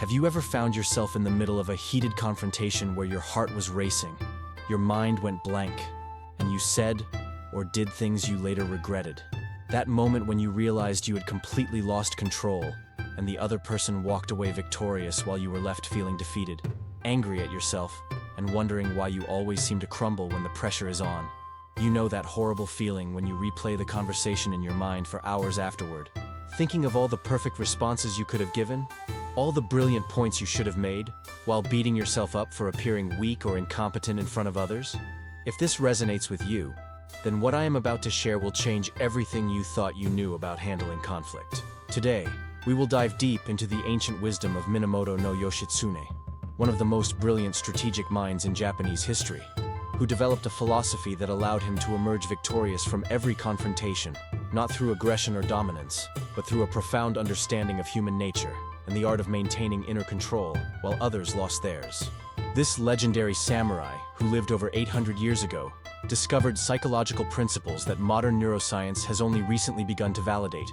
Have you ever found yourself in the middle of a heated confrontation where your heart was racing, your mind went blank, and you said or did things you later regretted? That moment when you realized you had completely lost control, and the other person walked away victorious while you were left feeling defeated, angry at yourself, and wondering why you always seem to crumble when the pressure is on. You know that horrible feeling when you replay the conversation in your mind for hours afterward, thinking of all the perfect responses you could have given, all the brilliant points you should have made, while beating yourself up for appearing weak or incompetent in front of others? If this resonates with you, then what I am about to share will change everything you thought you knew about handling conflict. Today, we will dive deep into the ancient wisdom of Minamoto no Yoshitsune, one of the most brilliant strategic minds in Japanese history, who developed a philosophy that allowed him to emerge victorious from every confrontation, not through aggression or dominance, but through a profound understanding of human nature and the art of maintaining inner control while others lost theirs. This legendary samurai, who lived over 800 years ago, discovered psychological principles that modern neuroscience has only recently begun to validate,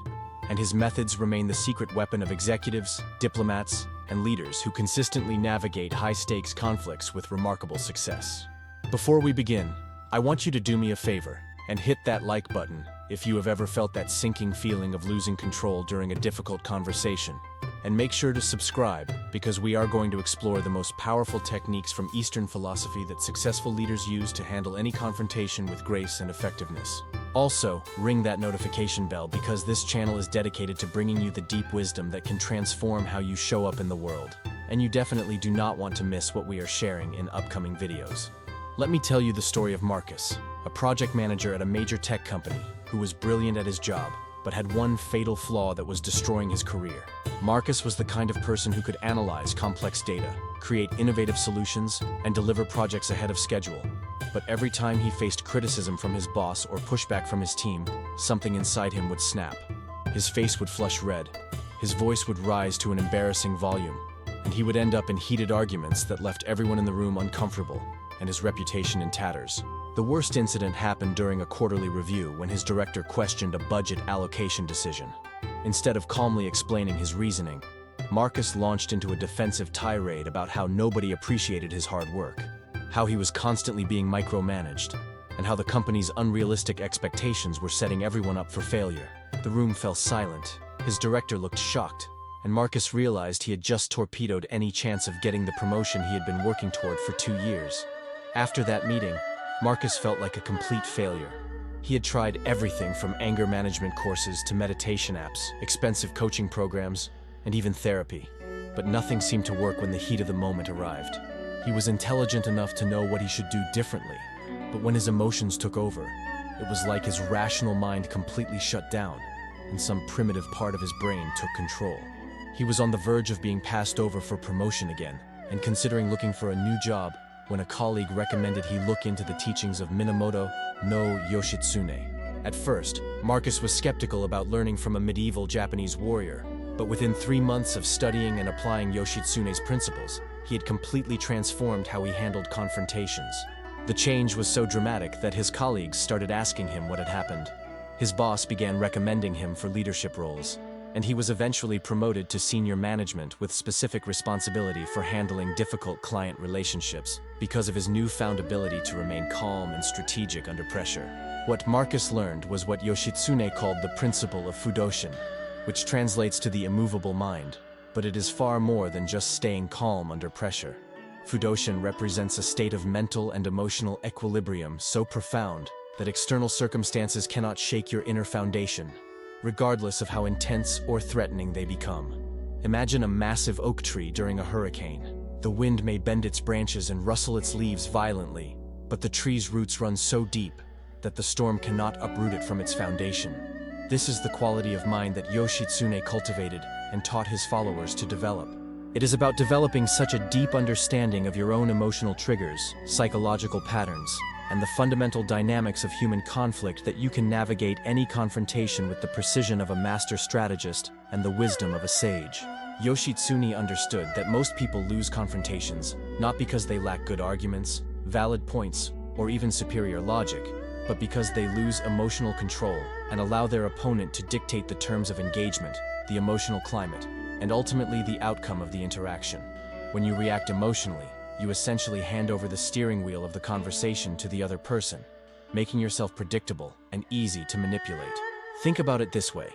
and his methods remain the secret weapon of executives, diplomats, and leaders who consistently navigate high-stakes conflicts with remarkable success. Before we begin, I want you to do me a favor and hit that like button if you have ever felt that sinking feeling of losing control during a difficult conversation. And make sure to subscribe, because we are going to explore the most powerful techniques from Eastern philosophy that successful leaders use to handle any confrontation with grace and effectiveness. Also, ring that notification bell, because this channel is dedicated to bringing you the deep wisdom that can transform how you show up in the world. And you definitely do not want to miss what we are sharing in upcoming videos. Let me tell you the story of Marcus, a project manager at a major tech company who was brilliant at his job, but had one fatal flaw that was destroying his career. Marcus was the kind of person who could analyze complex data, create innovative solutions, and deliver projects ahead of schedule. But every time he faced criticism from his boss or pushback from his team, something inside him would snap. His face would flush red, his voice would rise to an embarrassing volume, and he would end up in heated arguments that left everyone in the room uncomfortable and his reputation in tatters. The worst incident happened during a quarterly review when his director questioned a budget allocation decision. Instead of calmly explaining his reasoning, Marcus launched into a defensive tirade about how nobody appreciated his hard work, how he was constantly being micromanaged, and how the company's unrealistic expectations were setting everyone up for failure. The room fell silent, his director looked shocked, and Marcus realized he had just torpedoed any chance of getting the promotion he had been working toward for 2 years. After that meeting, Marcus felt like a complete failure. He had tried everything from anger management courses to meditation apps, expensive coaching programs, and even therapy. But nothing seemed to work when the heat of the moment arrived. He was intelligent enough to know what he should do differently, but when his emotions took over, it was like his rational mind completely shut down, and some primitive part of his brain took control. He was on the verge of being passed over for promotion again, and considering looking for a new job, when a colleague recommended he look into the teachings of Minamoto no Yoshitsune. At first, Marcus was skeptical about learning from a medieval Japanese warrior, but within 3 months of studying and applying Yoshitsune's principles, he had completely transformed how he handled confrontations. The change was so dramatic that his colleagues started asking him what had happened. His boss began recommending him for leadership roles, and he was eventually promoted to senior management with specific responsibility for handling difficult client relationships because of his newfound ability to remain calm and strategic under pressure. What Marcus learned was what Yoshitsune called the principle of Fudoshin, which translates to the immovable mind, but it is far more than just staying calm under pressure. Fudoshin represents a state of mental and emotional equilibrium so profound that external circumstances cannot shake your inner foundation, regardless of how intense or threatening they become. Imagine a massive oak tree during a hurricane. The wind may bend its branches and rustle its leaves violently, but the tree's roots run so deep that the storm cannot uproot it from its foundation. This is the quality of mind that Yoshitsune cultivated and taught his followers to develop. It is about developing such a deep understanding of your own emotional triggers, psychological patterns, and the fundamental dynamics of human conflict that you can navigate any confrontation with the precision of a master strategist and the wisdom of a sage. Yoshitsune understood that most people lose confrontations, not because they lack good arguments, valid points, or even superior logic, but because they lose emotional control and allow their opponent to dictate the terms of engagement, the emotional climate, and ultimately the outcome of the interaction. When you react emotionally, you essentially hand over the steering wheel of the conversation to the other person, making yourself predictable and easy to manipulate. Think about it this way.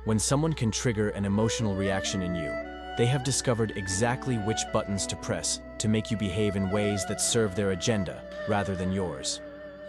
When someone can trigger an emotional reaction in you, they have discovered exactly which buttons to press to make you behave in ways that serve their agenda rather than yours.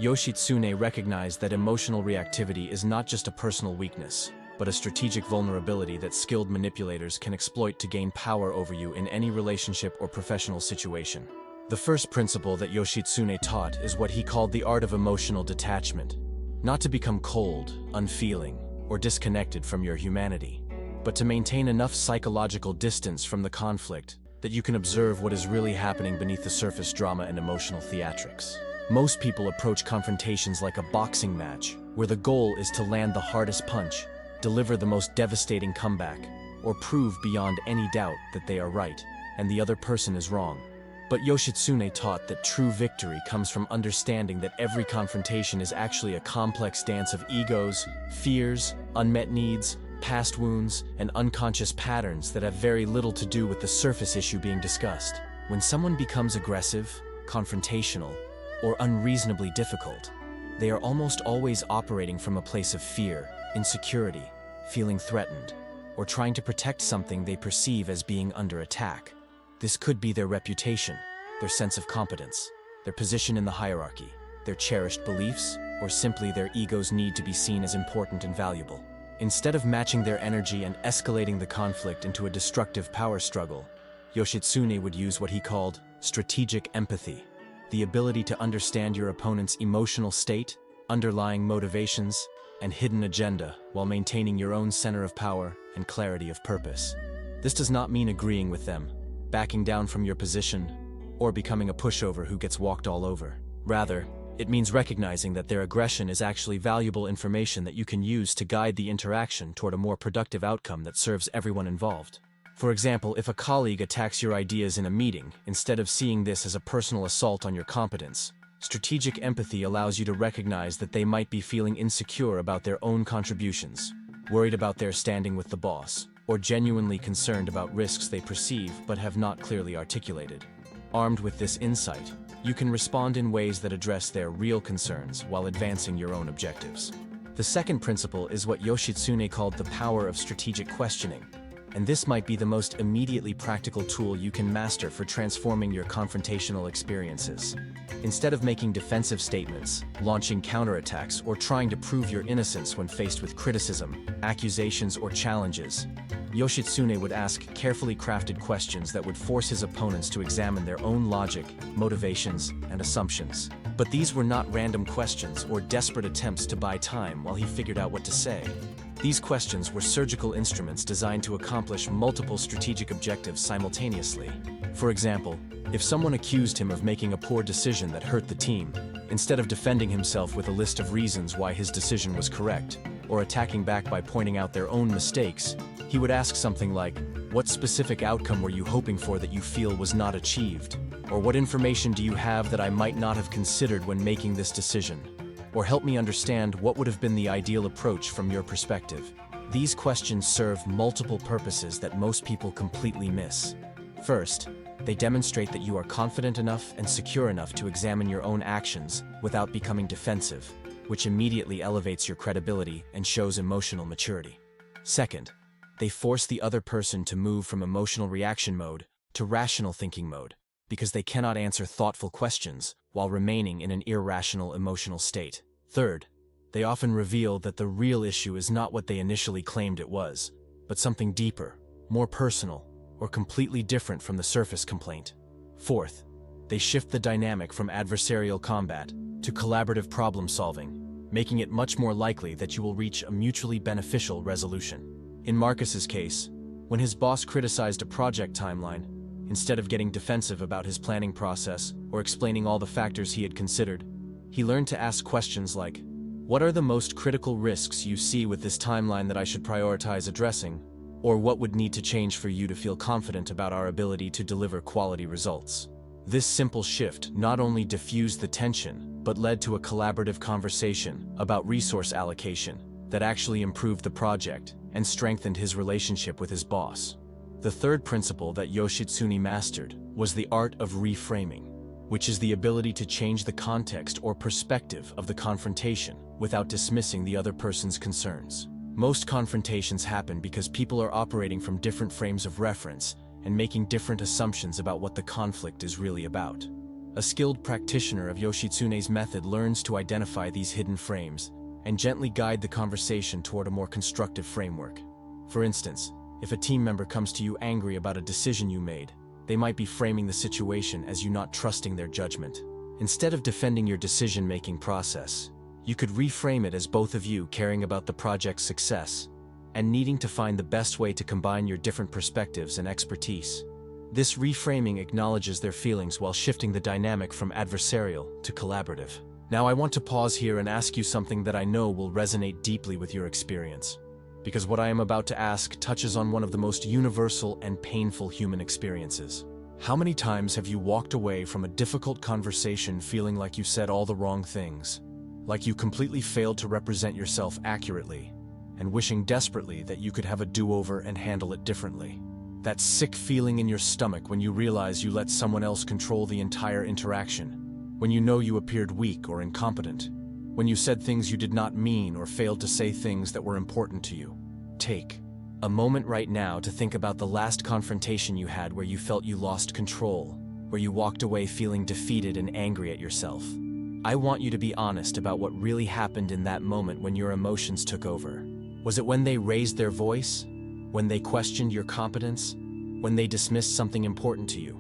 Yoshitsune recognized that emotional reactivity is not just a personal weakness, but a strategic vulnerability that skilled manipulators can exploit to gain power over you in any relationship or professional situation. The first principle that Yoshitsune taught is what he called the art of emotional detachment. Not to become cold, unfeeling, or disconnected from your humanity, but to maintain enough psychological distance from the conflict that you can observe what is really happening beneath the surface drama and emotional theatrics. Most people approach confrontations like a boxing match, where the goal is to land the hardest punch, deliver the most devastating comeback, or prove beyond any doubt that they are right and the other person is wrong. But Yoshitsune taught that true victory comes from understanding that every confrontation is actually a complex dance of egos, fears, unmet needs, past wounds, and unconscious patterns that have very little to do with the surface issue being discussed. When someone becomes aggressive, confrontational, or unreasonably difficult, they are almost always operating from a place of fear, insecurity, feeling threatened, or trying to protect something they perceive as being under attack. This could be their reputation, their sense of competence, their position in the hierarchy, their cherished beliefs, or simply their ego's need to be seen as important and valuable. Instead of matching their energy and escalating the conflict into a destructive power struggle, Yoshitsune would use what he called strategic empathy, the ability to understand your opponent's emotional state, underlying motivations, and hidden agenda while maintaining your own center of power and clarity of purpose. This does not mean agreeing with them, backing down from your position, or becoming a pushover who gets walked all over. Rather, it means recognizing that their aggression is actually valuable information that you can use to guide the interaction toward a more productive outcome that serves everyone involved. For example, if a colleague attacks your ideas in a meeting, instead of seeing this as a personal assault on your competence, strategic empathy allows you to recognize that they might be feeling insecure about their own contributions, worried about their standing with the boss, or genuinely concerned about risks they perceive but have not clearly articulated. Armed with this insight, you can respond in ways that address their real concerns while advancing your own objectives. The second principle is what Yoshitsune called the power of strategic questioning, and this might be the most immediately practical tool you can master for transforming your confrontational experiences. Instead of making defensive statements, launching counterattacks, or trying to prove your innocence when faced with criticism, accusations, or challenges, Yoshitsune would ask carefully crafted questions that would force his opponents to examine their own logic, motivations, and assumptions. But these were not random questions or desperate attempts to buy time while he figured out what to say. These questions were surgical instruments designed to accomplish multiple strategic objectives simultaneously. For example, if someone accused him of making a poor decision that hurt the team, instead of defending himself with a list of reasons why his decision was correct, or attacking back by pointing out their own mistakes, he would ask something like, "What specific outcome were you hoping for that you feel was not achieved? Or what information do you have that I might not have considered when making this decision? Or help me understand what would have been the ideal approach from your perspective." These questions serve multiple purposes that most people completely miss. First, they demonstrate that you are confident enough and secure enough to examine your own actions without becoming defensive, which immediately elevates your credibility and shows emotional maturity. Second, they force the other person to move from emotional reaction mode to rational thinking mode, because they cannot answer thoughtful questions while remaining in an irrational emotional state. Third, they often reveal that the real issue is not what they initially claimed it was, but something deeper, more personal, or completely different from the surface complaint. Fourth, they shift the dynamic from adversarial combat to collaborative problem solving, making it much more likely that you will reach a mutually beneficial resolution. In Marcus's case, when his boss criticized a project timeline, instead of getting defensive about his planning process or explaining all the factors he had considered, he learned to ask questions like, "What are the most critical risks you see with this timeline that I should prioritize addressing? Or what would need to change for you to feel confident about our ability to deliver quality results?" This simple shift not only diffused the tension, but led to a collaborative conversation about resource allocation that actually improved the project and strengthened his relationship with his boss. The third principle that Yoshitsune mastered was the art of reframing, which is the ability to change the context or perspective of the confrontation without dismissing the other person's concerns. Most confrontations happen because people are operating from different frames of reference and making different assumptions about what the conflict is really about. A skilled practitioner of Yoshitsune's method learns to identify these hidden frames and gently guide the conversation toward a more constructive framework. For instance, if a team member comes to you angry about a decision you made, they might be framing the situation as you not trusting their judgment. Instead of defending your decision-making process, you could reframe it as both of you caring about the project's success and needing to find the best way to combine your different perspectives and expertise. This reframing acknowledges their feelings while shifting the dynamic from adversarial to collaborative. Now I want to pause here and ask you something that I know will resonate deeply with your experience, because what I am about to ask touches on one of the most universal and painful human experiences. How many times have you walked away from a difficult conversation feeling like you said all the wrong things, like you completely failed to represent yourself accurately, and wishing desperately that you could have a do-over and handle it differently? That sick feeling in your stomach when you realize you let someone else control the entire interaction, when you know you appeared weak or incompetent, when you said things you did not mean or failed to say things that were important to you. Take a moment right now to think about the last confrontation you had where you felt you lost control, where you walked away feeling defeated and angry at yourself. I want you to be honest about what really happened in that moment when your emotions took over. Was it when they raised their voice? When they questioned your competence? When they dismissed something important to you?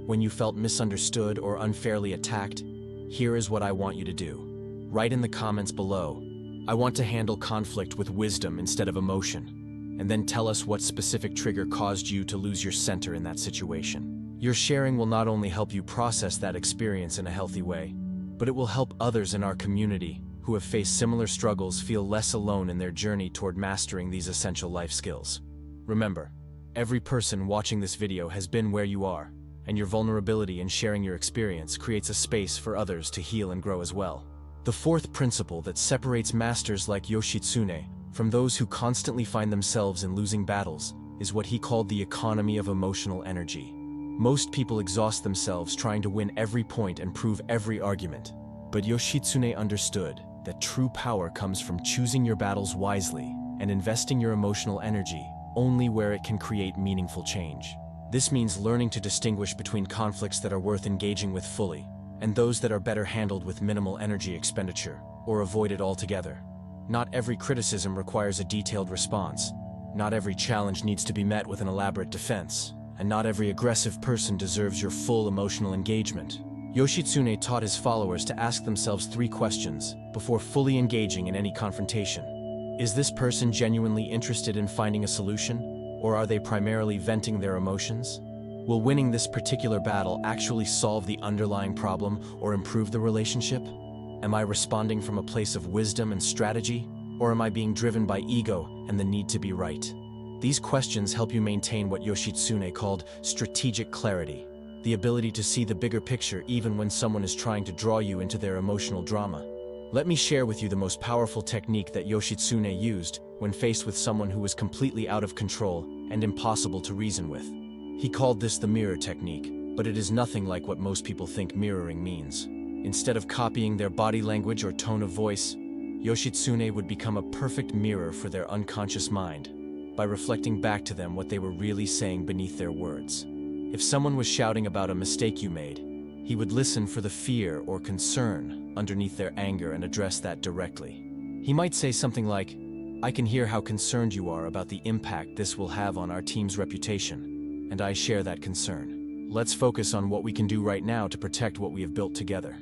When you felt misunderstood or unfairly attacked? Here is what I want you to do. Write in the comments below, "I want to handle conflict with wisdom instead of emotion," and then tell us what specific trigger caused you to lose your center in that situation. Your sharing will not only help you process that experience in a healthy way, but it will help others in our community who have faced similar struggles feel less alone in their journey toward mastering these essential life skills. Remember, every person watching this video has been where you are, and your vulnerability in sharing your experience creates a space for others to heal and grow as well. The fourth principle that separates masters like Yoshitsune from those who constantly find themselves in losing battles is what he called the economy of emotional energy. Most people exhaust themselves trying to win every point and prove every argument, but Yoshitsune understood that true power comes from choosing your battles wisely and investing your emotional energy only where it can create meaningful change. This means learning to distinguish between conflicts that are worth engaging with fully and those that are better handled with minimal energy expenditure or avoided altogether. Not every criticism requires a detailed response. Not every challenge needs to be met with an elaborate defense. And not every aggressive person deserves your full emotional engagement. Yoshitsune taught his followers to ask themselves 3 questions before fully engaging in any confrontation. Is this person genuinely interested in finding a solution, or are they primarily venting their emotions? Will winning this particular battle actually solve the underlying problem or improve the relationship? Am I responding from a place of wisdom and strategy, or am I being driven by ego and the need to be right? These questions help you maintain what Yoshitsune called strategic clarity, the ability to see the bigger picture even when someone is trying to draw you into their emotional drama. Let me share with you the most powerful technique that Yoshitsune used when faced with someone who was completely out of control and impossible to reason with. He called this the mirror technique, but it is nothing like what most people think mirroring means. Instead of copying their body language or tone of voice, Yoshitsune would become a perfect mirror for their unconscious mind by reflecting back to them what they were really saying beneath their words. If someone was shouting about a mistake you made, he would listen for the fear or concern underneath their anger and address that directly. He might say something like, "I can hear how concerned you are about the impact this will have on our team's reputation, and I share that concern. Let's focus on what we can do right now to protect what we have built together."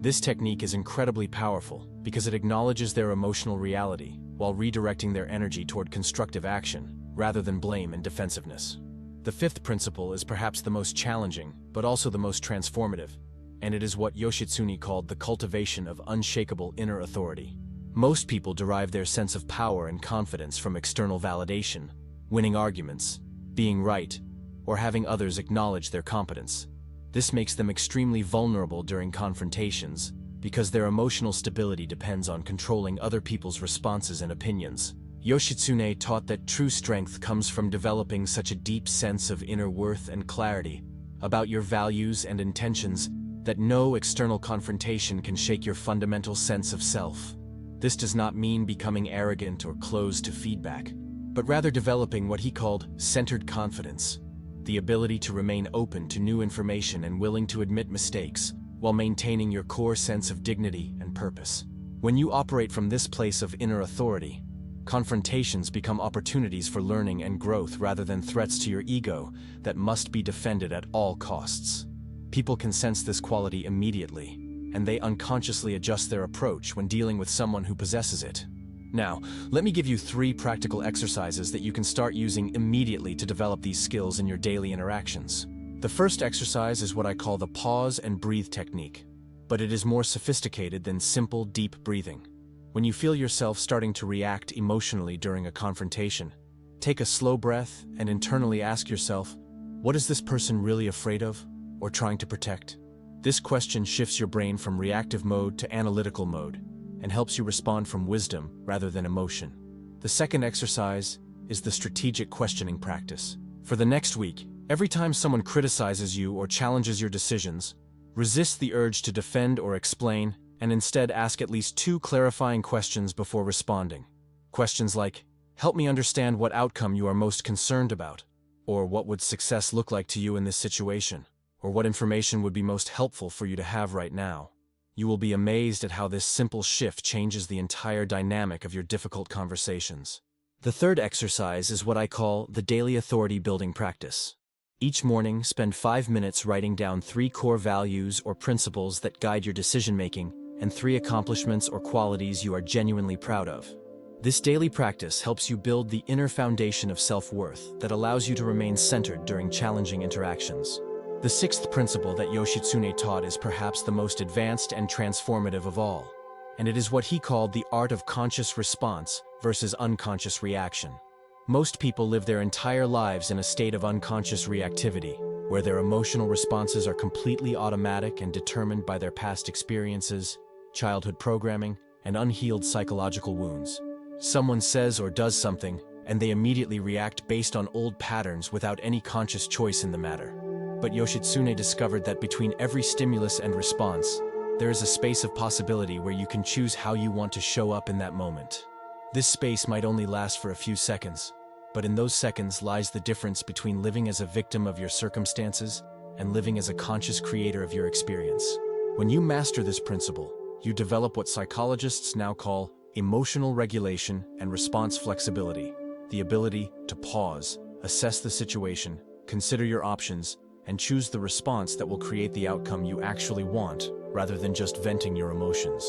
This technique is incredibly powerful because it acknowledges their emotional reality while redirecting their energy toward constructive action rather than blame and defensiveness. The fifth principle is perhaps the most challenging, but also the most transformative, and it is what Yoshitsune called the cultivation of unshakable inner authority. Most people derive their sense of power and confidence from external validation, winning arguments, being right, or having others acknowledge their competence. This makes them extremely vulnerable during confrontations because their emotional stability depends on controlling other people's responses and opinions. Yoshitsune taught that true strength comes from developing such a deep sense of inner worth and clarity about your values and intentions that no external confrontation can shake your fundamental sense of self. This does not mean becoming arrogant or closed to feedback, but rather developing what he called centered confidence, the ability to remain open to new information and willing to admit mistakes while maintaining your core sense of dignity and purpose. When you operate from this place of inner authority, confrontations become opportunities for learning and growth rather than threats to your ego that must be defended at all costs. People can sense this quality immediately, and they unconsciously adjust their approach when dealing with someone who possesses it. Now, let me give you 3 practical exercises that you can start using immediately to develop these skills in your daily interactions. The first exercise is what I call the pause and breathe technique, but it is more sophisticated than simple, deep breathing. When you feel yourself starting to react emotionally during a confrontation, take a slow breath and internally ask yourself, what is this person really afraid of or trying to protect? This question shifts your brain from reactive mode to analytical mode and helps you respond from wisdom rather than emotion. The second exercise is the strategic questioning practice. For the next week, every time someone criticizes you or challenges your decisions, resist the urge to defend or explain, and instead ask at least 2 clarifying questions before responding. Questions like, help me understand what outcome you are most concerned about, or what would success look like to you in this situation, or what information would be most helpful for you to have right now. You will be amazed at how this simple shift changes the entire dynamic of your difficult conversations. The third exercise is what I call the daily authority building practice. Each morning, spend 5 minutes writing down 3 core values or principles that guide your decision-making and 3 accomplishments or qualities you are genuinely proud of. This daily practice helps you build the inner foundation of self-worth that allows you to remain centered during challenging interactions. The 6th principle that Yoshitsune taught is perhaps the most advanced and transformative of all, and it is what he called the art of conscious response versus unconscious reaction. Most people live their entire lives in a state of unconscious reactivity, where their emotional responses are completely automatic and determined by their past experiences, childhood programming, and unhealed psychological wounds. Someone says or does something, and they immediately react based on old patterns without any conscious choice in the matter. But Yoshitsune discovered that between every stimulus and response, there is a space of possibility where you can choose how you want to show up in that moment. This space might only last for a few seconds, but in those seconds lies the difference between living as a victim of your circumstances and living as a conscious creator of your experience. When you master this principle, you develop what psychologists now call emotional regulation and response flexibility, the ability to pause, assess the situation, consider your options, and choose the response that will create the outcome you actually want, rather than just venting your emotions.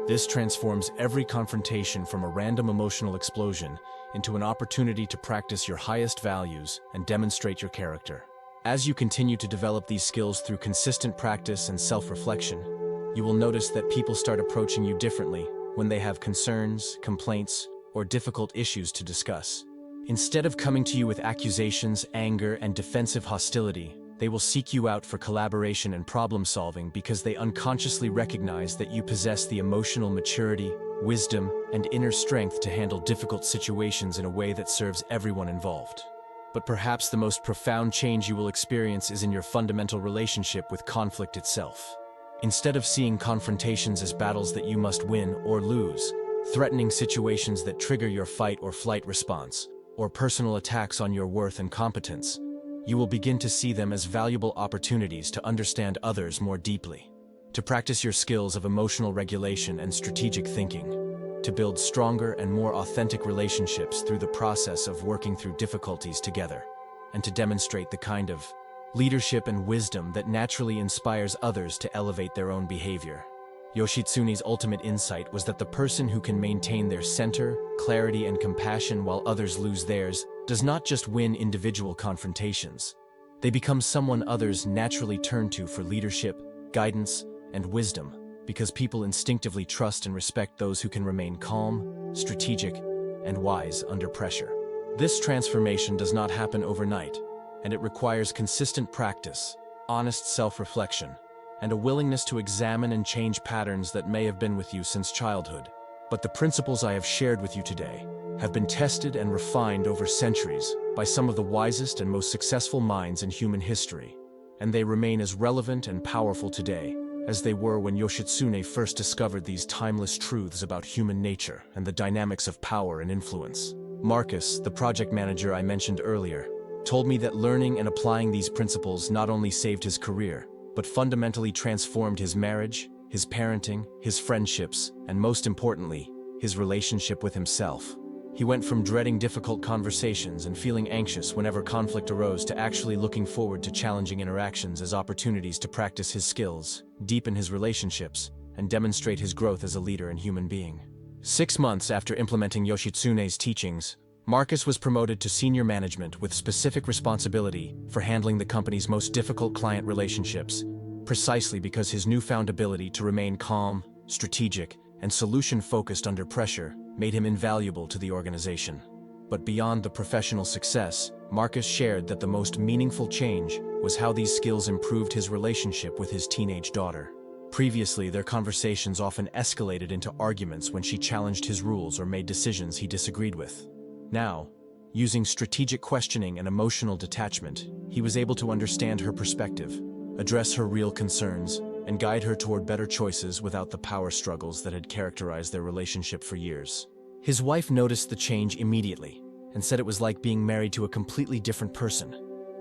This transforms every confrontation from a random emotional explosion into an opportunity to practice your highest values and demonstrate your character. As you continue to develop these skills through consistent practice and self-reflection, you will notice that people start approaching you differently when they have concerns, complaints, or difficult issues to discuss. Instead of coming to you with accusations, anger, and defensive hostility, they will seek you out for collaboration and problem-solving because they unconsciously recognize that you possess the emotional maturity, wisdom, and inner strength to handle difficult situations in a way that serves everyone involved. But perhaps the most profound change you will experience is in your fundamental relationship with conflict itself. Instead of seeing confrontations as battles that you must win or lose, threatening situations that trigger your fight or flight response, or personal attacks on your worth and competence, you will begin to see them as valuable opportunities to understand others more deeply, to practice your skills of emotional regulation and strategic thinking, to build stronger and more authentic relationships through the process of working through difficulties together, and to demonstrate the kind of leadership and wisdom that naturally inspires others to elevate their own behavior. Yoshitsune's ultimate insight was that the person who can maintain their center, clarity, and compassion while others lose theirs does not just win individual confrontations. They become someone others naturally turn to for leadership, guidance, and wisdom, because people instinctively trust and respect those who can remain calm, strategic, and wise under pressure. This transformation does not happen overnight, and it requires consistent practice, honest self-reflection, and a willingness to examine and change patterns that may have been with you since childhood. But the principles I have shared with you today, have been tested and refined over centuries by some of the wisest and most successful minds in human history, and they remain as relevant and powerful today as they were when Yoshitsune first discovered these timeless truths about human nature and the dynamics of power and influence. Marcus, the project manager I mentioned earlier, told me that learning and applying these principles not only saved his career, but fundamentally transformed his marriage, his parenting, his friendships, and most importantly, his relationship with himself. He went from dreading difficult conversations and feeling anxious whenever conflict arose to actually looking forward to challenging interactions as opportunities to practice his skills, deepen his relationships, and demonstrate his growth as a leader and human being. 6 months after implementing Yoshitsune's teachings, Marcus was promoted to senior management with specific responsibility for handling the company's most difficult client relationships, precisely because his newfound ability to remain calm, strategic, and solution-focused under pressure made him invaluable to the organization. But beyond the professional success, Marcus shared that the most meaningful change was how these skills improved his relationship with his teenage daughter. Previously, their conversations often escalated into arguments when she challenged his rules or made decisions he disagreed with. Now, using strategic questioning and emotional detachment, he was able to understand her perspective, address her real concerns, and guide her toward better choices without the power struggles that had characterized their relationship for years. His wife noticed the change immediately and said it was like being married to a completely different person,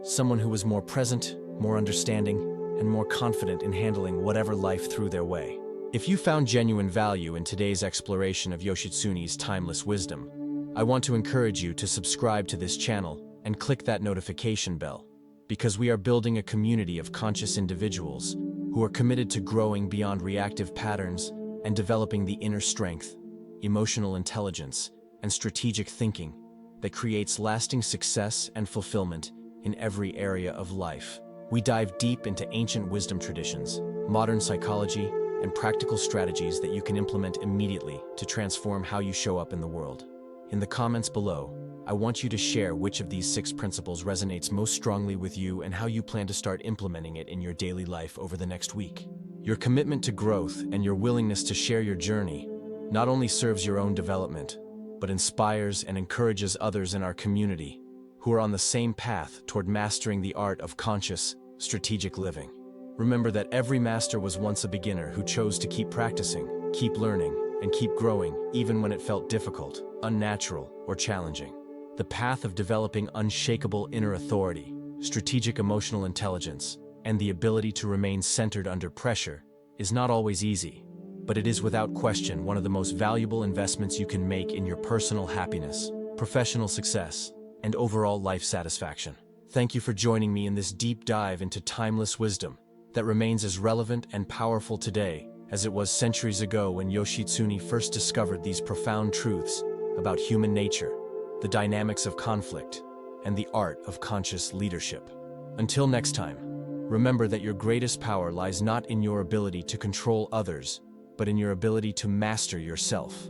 someone who was more present, more understanding, and more confident in handling whatever life threw their way. If you found genuine value in today's exploration of Yoshitsune's timeless wisdom, I want to encourage you to subscribe to this channel and click that notification bell, because we are building a community of conscious individuals who are committed to growing beyond reactive patterns and developing the inner strength, emotional intelligence, and strategic thinking that creates lasting success and fulfillment in every area of life. We dive deep into ancient wisdom traditions, modern psychology, and practical strategies that you can implement immediately to transform how you show up in the world. In the comments below, I want you to share which of these 6 principles resonates most strongly with you and how you plan to start implementing it in your daily life over the next week. Your commitment to growth and your willingness to share your journey not only serves your own development, but inspires and encourages others in our community who are on the same path toward mastering the art of conscious, strategic living. Remember that every master was once a beginner who chose to keep practicing, keep learning, and keep growing even when it felt difficult, unnatural, or challenging. The path of developing unshakable inner authority, strategic emotional intelligence, and the ability to remain centered under pressure is not always easy, but it is without question one of the most valuable investments you can make in your personal happiness, professional success, and overall life satisfaction. Thank you for joining me in this deep dive into timeless wisdom that remains as relevant and powerful today as it was centuries ago when Yoshitsune first discovered these profound truths about human nature, the dynamics of conflict, and the art of conscious leadership. Until next time, remember that your greatest power lies not in your ability to control others, but in your ability to master yourself.